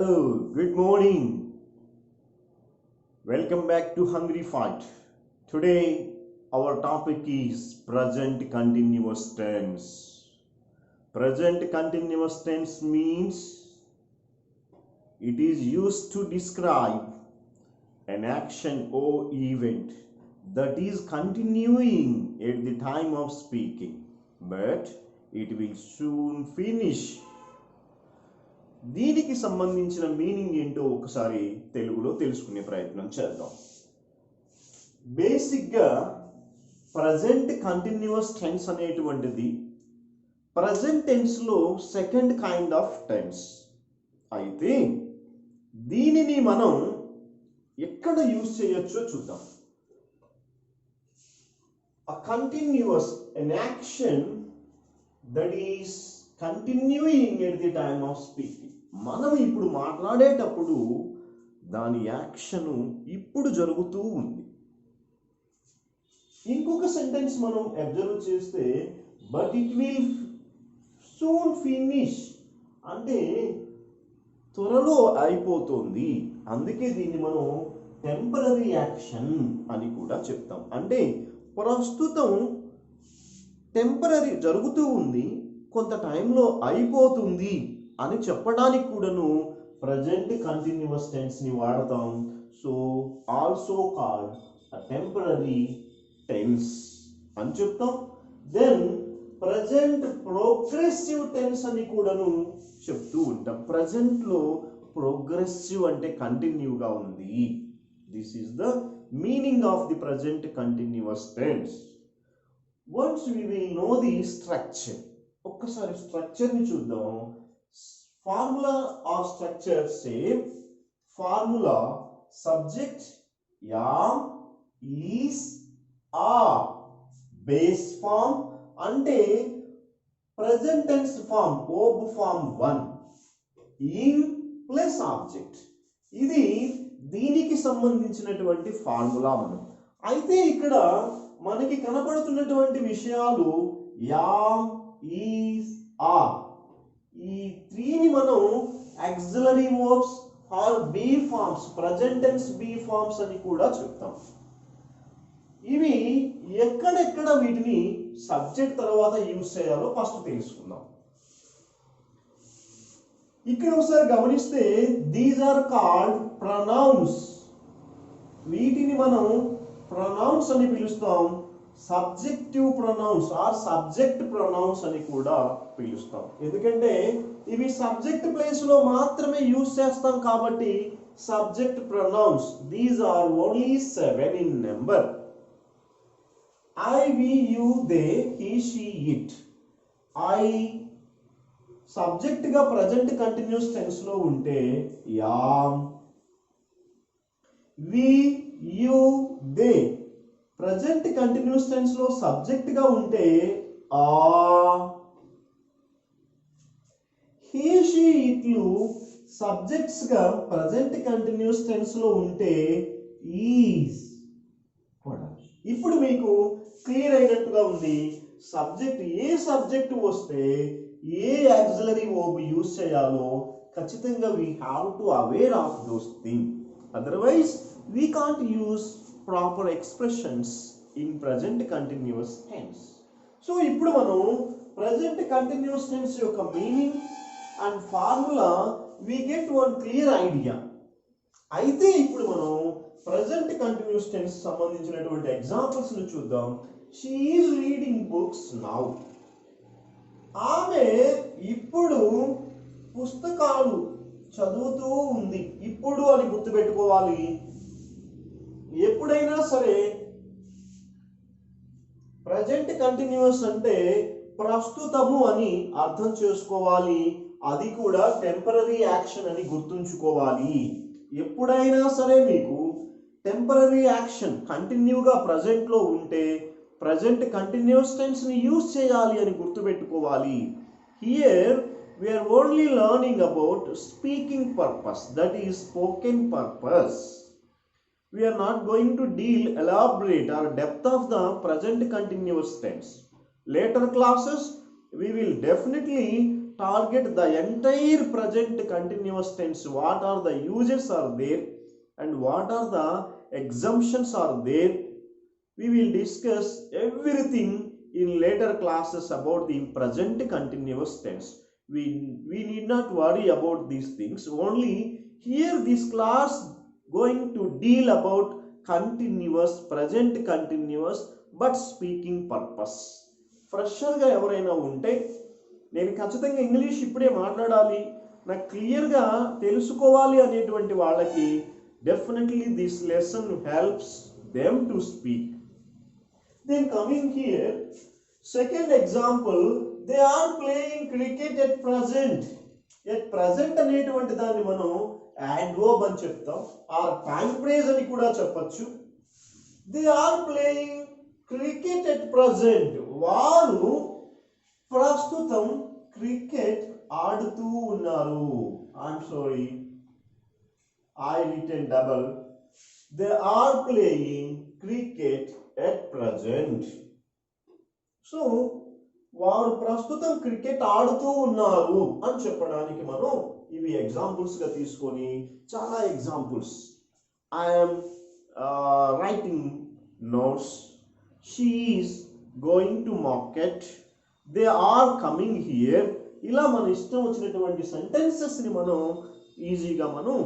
Hello, good morning. Welcome back to Hungry Fight. Today, our topic is present continuous tense. Present continuous tense means it is used to describe an action or event that is continuing at the time of speaking, but it will soon finish. దీనికి సంబంధించిన meaning ఏంటో ఒకసారి తెలుగులో తెలుసుకునే ప్రయత్నం చేద్దాం. బేసిక్గా present continuous tense అనేటువంటిది ప్రజెంట్ టెన్స్లో సెకండ్ కైండ్ ఆఫ్ టెన్స్. అయితే దీనిని మనం ఎక్కడ యూజ్ చేయొచ్చో చూద్దాం. A continuous, an action that is continuing at the time of speaking. మనం ఇప్పుడు మాట్లాడేటప్పుడు దాని యాక్షన్ ఇప్పుడు జరుగుతూ ఉంది. ఇంకొక సెంటెన్స్ మనం అబ్జర్వ్ చేస్తే but it will soon finish అంటే త్వరలో అయిపోతుంది. అందుకే దీన్ని మనం టెంపరరీ యాక్షన్ అని కూడా చెప్తాం. అంటే ప్రస్తుతం టెంపరరీ జరుగుతూ ఉంది, కొంత టైంలో అయిపోతుంది అని చెప్పడానికి కూడాను ప్రజెంట్ కంటిన్యూస్ టెన్స్ని వాడతాం. So also called temporary tense అని చెప్తాం. దెన్ ప్రజెంట్ ప్రోగ్రెసివ్ టెన్స్ అని కూడాను చెప్తూ ఉంటాం. ప్రజెంట్లో ప్రోగ్రెసివ్ అంటే కంటిన్యూగా ఉంది. This is the meaning of the present continuous tense. Once we will know the structure, ఒక్కసారి స్ట్రక్చర్ని చూద్దాం. Formula or structure same. Formula subject am is are. Base form అంటే ప్రజెంట్ టెన్స్ ఫామ్ ఓబ్ ఫామ్ 1 ఇన్ ప్లస్ ఆబ్జెక్ట్. ఇది దీనికి సంబంధించినటువంటి formula మనం. అయితే ఇక్కడ మనకి కనపడుతున్నటువంటి విషయాలు యామ్ ఈస్ ఆర్, ఈ 3ని మనం auxiliary verbs or be forms, present tense be forms అని కూడా చెప్తాం. ఇవి ఎక్కడెక్కడ వీటిని సబ్జెక్ట్ తర్వాత యూజ్ చేయాలో ఫస్ట్ తెలుసుకుందాం. ఇక్కడ ఒకసారి గమనిస్తే దీస్ ఆర్ కాల్డ్ ప్రొనౌన్స్. వీటిని మనం ప్రొనౌన్స్ అని పిలుస్తాం. Subjective pronouns or subject pronouns అని కూడా పిలుస్తాం. ఎందుకంటే ఇవి సబ్జెక్ట్ ప్లేస్ లో మాత్రమే యూజ్ చేస్తాం కాబట్టి subject pronouns. These are only 7 in number. I, we, you, they, he, she, it. I subject గా ప్రజెంట్ కంటిన్యూస్ టెన్స్ లో ఉంటే am. We, you, they present continuous tense లో సబ్జెక్ట్ గా ఉంటే ఆ. హీ, షీ, ఇట్లు subjects గా present continuous tense లో ఉంటే ఈజ్. ఇప్పుడు మీకు క్లియర్ అయినట్టుగా ఉంది. సబ్జెక్ట్ ఏ సబ్జెక్ట్ వస్తే ఏ ఆక్సిలరీ వర్బ్ యూజ్ చేయాలో ఖచ్చితంగా we have to aware of those things. Otherwise we can't use proper expressions in present continuous tense. So ఇప్పుడు మనం present continuous tense యొక్క meaning and formula we get one clear idea. అయితే ఇప్పుడు మనం present continuous tense సంబంధించినటువంటి examples ని చూద్దాం. She is reading books now. ఆమె ఇప్పుడు పుస్తకాలు చదువుతూ ఉంది. ఇప్పుడు అని గుర్తుపెట్టుకోవాలి. ఎప్పుడైనా సరే ప్రజెంట్ కంటిన్యూస్ అంటే ప్రస్తుతము అని అర్థం చేసుకోవాలి. అది కూడా టెంపరరీ యాక్షన్ అని గుర్తుంచుకోవాలి. ఎప్పుడైనా సరే మీకు టెంపరరీ యాక్షన్ కంటిన్యూగా ప్రజెంట్ లో ఉంటే ప్రజెంట్ కంటిన్యూస్ టెన్స్ ని యూజ్ చేయాలి అని గుర్తుపెట్టుకోవాలి. Here we are only learning about speaking purpose, that is spoken purpose. We are not going to deal elaborate or depth of the present continuous tense. Later classes we will definitely target the entire present continuous tense. What are the uses are there and what are the exemptions are there. We will discuss everything in later classes about the present continuous tense. We need not worry about these things. Only here this class going to deal about continuous, present continuous, but speaking purpose. ఫ్రెషర్గా ఎవరైనా ఉంటే నేను ఖచ్చితంగా English ఇప్పుడే మాట్లాడాలి, నాకు క్లియర్గా తెలుసుకోవాలి అనేటువంటి వాళ్ళకి definitely this lesson helps them to speak. Then coming here, second example, they are playing cricket at present. At present అనేటువంటి దాన్ని మనం adverb అని చెప్తాం, ఆర్ time phrase అని కూడా చెప్పచ్చు. They are playing cricket at present. వారు ప్రస్తుతం క్రికెట్ ఆడుతూ ఉన్నారు. I'm sorry, I written double. They are playing cricket at present. So వారు ప్రస్తుతం క్రికెట్ ఆడుతూ ఉన్నారు అని చెప్పడానికి మనం ఇవి ఎగ్జాంపుల్స్ గా తీసుకొని చాలా examples. I'm writing notes, she is going to market, they are coming here. ఇలా మన ఇష్టం వచ్చినటువంటి సెంటెన్సెస్ని మనం ఈజీగా మనం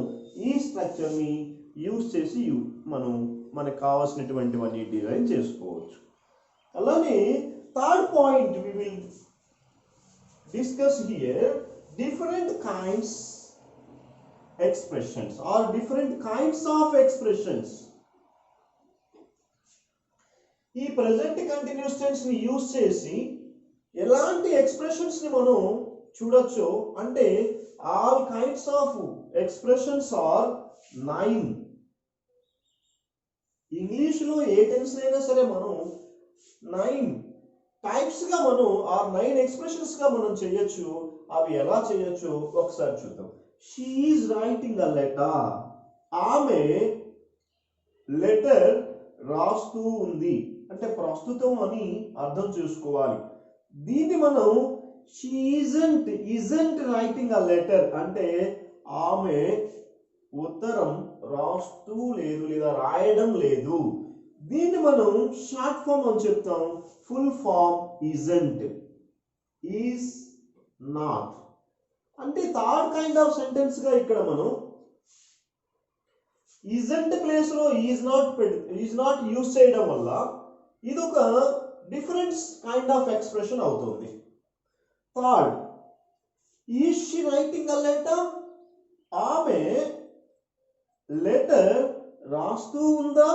ఈ స్ట్రక్చర్ని యూజ్ చేసి మనం మనకు కావాల్సినటువంటివన్నీ డిజైన్ చేసుకోవచ్చు. అలానే third point we will discuss here different kinds expressions are different kinds of expressions. ఈ ప్రెజెంట్ కంటిన్యూస్ టెన్స్ ని యూజ్ చేసి ఎలాంటి ఎక్స్ప్రెషన్స్ ని మనం చూడొచ్చు అంటే all kinds of expressions are 9. ఇంగ్లీష్లో ఏ టెన్స్ అయినా సరే మనం 9 టైప్స్ గా మనం ఆ 9 ఎక్స్ప్రెషన్స్ గా మనం చేయొచ్చు. అవి ఎలా చేయొచ్చు ఒకసారి చూద్దాం. She is writing a letter. ఆమె లెటర్ రాస్తూ ఉంది అంటే ప్రస్తుతం అని అర్థం చేసుకోవాలి. దీన్ని మనం she isn't writing a letter అంటే ఆమె ఉత్తరం రాస్తూ లేదు లేదా రాయడం లేదు. దీన్ని మనం షార్ట్ ఫామ్ అని చెప్తాం. Full form isn't, is not. అంటే థర్డ్ కైండ్ ఆఫ్ సెంటెన్స్ గా ఇక్కడ మనం ఇజంట్ ప్లేస్ లో ఈజ్ నాట్ యూజ్ చేయడం వల్ల ఇది ఒక డిఫరెంట్ కైండ్ ఆఫ్ ఎక్స్ప్రెషన్ అవుతుంది. Third, is she writing a letter. ఆమె లెటర్ రాస్తూ ఉందా.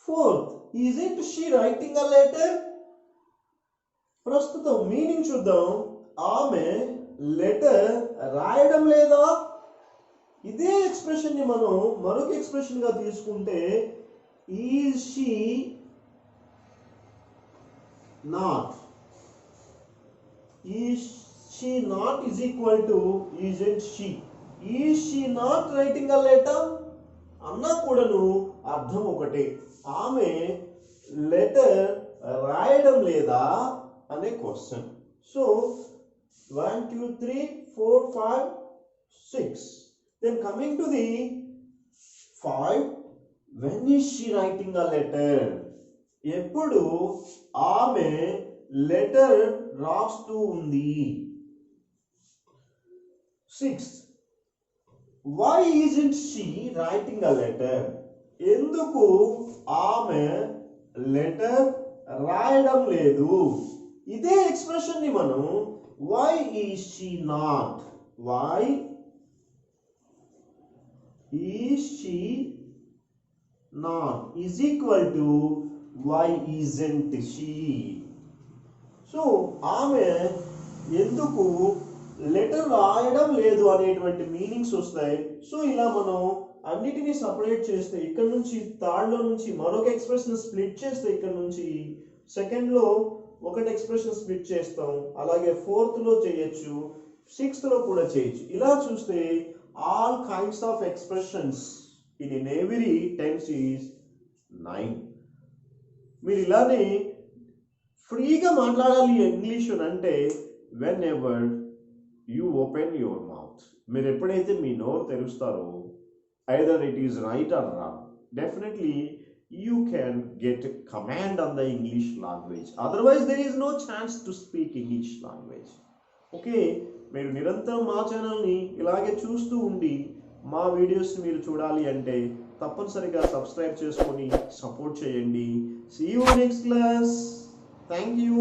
Fourth, isn't she writing a letter. ప్రస్తుతం మీనింగ్ చూద్దాం. ఆమె లెటర్ రాయడం లేదా. ఇదే ఎక్స్ప్రెషన్ ని మనం మరొక ఎక్స్ప్రెషన్ గా తీసుకుంటే is she not. Is she not is equal to isn't she. Is she not writing a letter అన్నా కూడాను అర్థం ఒకటే. ఆమె లెటర్ రాయడం లేదా అనే question. So 1 2 3 4 5 6. Then coming to the 5, when is she writing a letter. ఎప్పుడు ఆమె లెటర్ రాస్తూ ఉంది. 6, why isn't she writing a letter. ఎందుకు ఆమె లెటర్ రాయడం లేదు. ఇదే ఎక్స్ప్రెషన్ ని మనం why is she not, why is she not is equal to why isn't she. So ఆమె ఎందుకు లెటర్ రాయడం లేదు అనేటువంటి మీనింగ్స్ వస్తాయి. సో ఇలా మనం అన్నిటినీ సపరేట్ చేస్తే ఇక్కడ నుంచి థర్డ్ లో నుంచి మరొక ఎక్స్ప్రెషన్ స్ప్లిట్ చేస్తే ఇక్కడ నుంచి సెకండ్ లో ఒకటి ఎక్స్ప్రెషన్ స్ప్లిట్ చేస్తాం. అలాగే ఫోర్త్ లో చేయొచ్చు, సిక్స్త్ లో కూడా చేయొచ్చు. ఇలా చూస్తే all kinds of expressions in every tense is 9. మీరు ఇలానే ఫ్రీగా మాట్లాడాలి ఇంగ్లీష్ అంటే whenever you open your mouth. మీరు ఎప్పుడైతే మీ నోరు తెరుస్తారో either it is right or wrong, definitely you can get command on the English language. Otherwise there is no chance to speak English language. Okay, మీరు నిరంతరం మా ఛానల్ని ఇలాగే చూస్తూ ఉండి మా వీడియోస్ని మీరు చూడాలి అంటే తప్పనిసరిగా సబ్స్క్రైబ్ చేసుకొని సపోర్ట్ చేయండి. See you next class. Thank you.